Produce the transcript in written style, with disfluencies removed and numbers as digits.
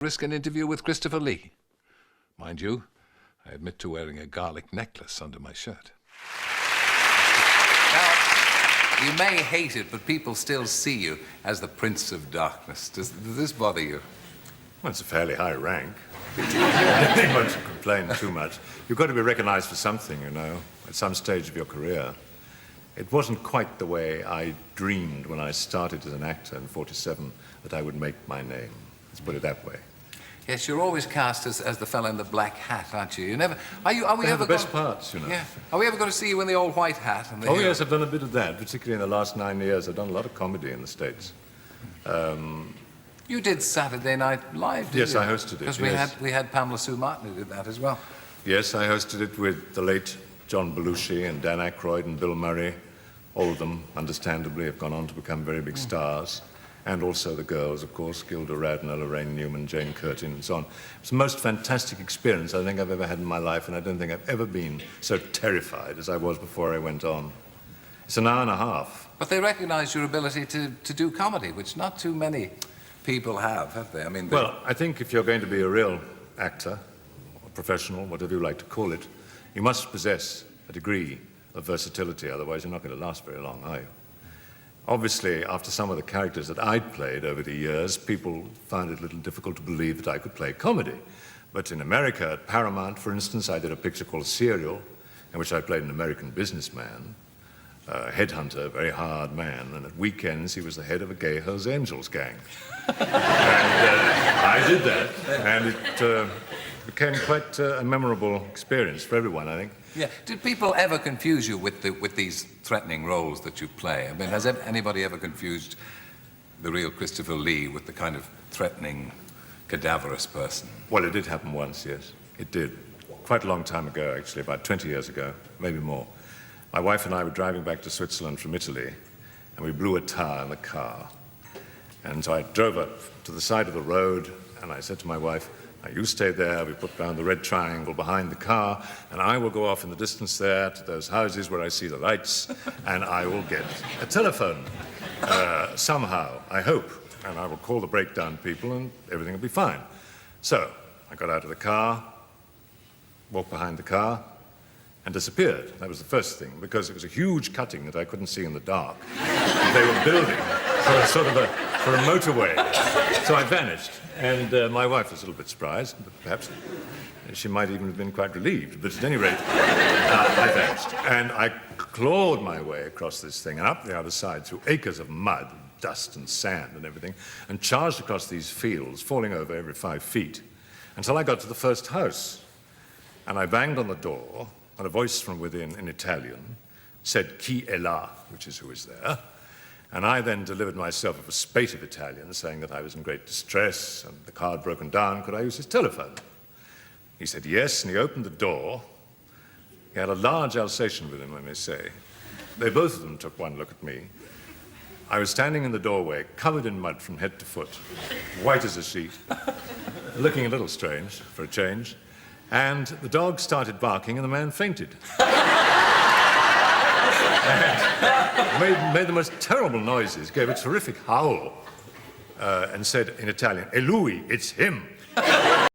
Risk an interview with Christopher Lee. Mind you, I admit to wearing a garlic necklace under my shirt. Now, you may hate it, but people still see you as the Prince of Darkness. Does this bother you? Well, it's a fairly high rank. I don't think one should complain too much. You've got to be recognized for something, you know, at some stage of your career. It wasn't quite the way I dreamed when I started as an actor in '47 that I would make my name. Let's put it that way. Yes, you're always cast as the fellow in the black hat, aren't you? You never. Are we They have ever the best parts, you know. Yeah. Are we ever going to see you in the old white hat? And Oh, yes, I've done a bit of that, particularly in the last 9 years. I've done a lot of comedy in the States. You did Saturday Night Live, didn't Yes, you? I hosted it, Because yes. we had Pamela Sue Martin who did that as well. Yes, I hosted it with the late John Belushi and Dan Aykroyd and Bill Murray. All of them, understandably, have gone on to become very big stars. And also the girls, of course, Gilda Radner, Lorraine Newman, Jane Curtin, and so on. It's the most fantastic experience I think I've ever had in my life, and I don't think I've ever been so terrified as I was before I went on. It's an hour and a half. But they recognize your ability to do comedy, which not too many people have they? I mean, Well, I think if you're going to be a real actor, or professional, whatever you like to call it, you must possess a degree of versatility, otherwise you're not going to last very long, are you? Obviously, after some of the characters that I'd played over the years, people found it a little difficult to believe that I could play comedy. But in America, at Paramount, for instance, I did a picture called Serial, in which I played an American businessman, a headhunter, a very hard man, and at weekends he was the head of a gay Hells Angels gang. And I did that, and it became quite a memorable experience for everyone, I think. yeah. Did people ever confuse you with these threatening roles that you play? I mean, has anybody ever confused the real Christopher Lee with the kind of threatening, cadaverous person? Well, it did happen once, yes. It did. Quite a long time ago, actually, about 20 years ago, maybe more. My wife and I were driving back to Switzerland from Italy, and we blew a tire in the car. And so I drove up to the side of the road, and I said to my wife, now you stay there, we put down the red triangle behind the car, and I will go off in the distance there to those houses where I see the lights, and I will get a telephone somehow, I hope. And I will call the breakdown people, and everything will be fine. So I got out of the car, walked behind the car, and disappeared. That was the first thing, because it was a huge cutting that I couldn't see in the dark. They were building for a motorway. So I vanished, and my wife was a little bit surprised, but perhaps she might even have been quite relieved. But at any rate, I vanished, and I clawed my way across this thing and up the other side through acres of mud, dust and sand and everything, and charged across these fields, falling over every 5 feet, until I got to the first house. And I banged on the door, and a voice from within in Italian said, "Chi è là?" which is who is there. And I then delivered myself of a spate of Italian, saying that I was in great distress and the car had broken down. Could I use his telephone? He said yes, and he opened the door. He had a large Alsatian with him, I may say. They both of them took one look at me. I was standing in the doorway, covered in mud from head to foot, white as a sheet, looking a little strange for a change. And the dog started barking, and the man fainted. And made the most terrible noises, gave a terrific howl, and said in Italian, "E lui, it's him."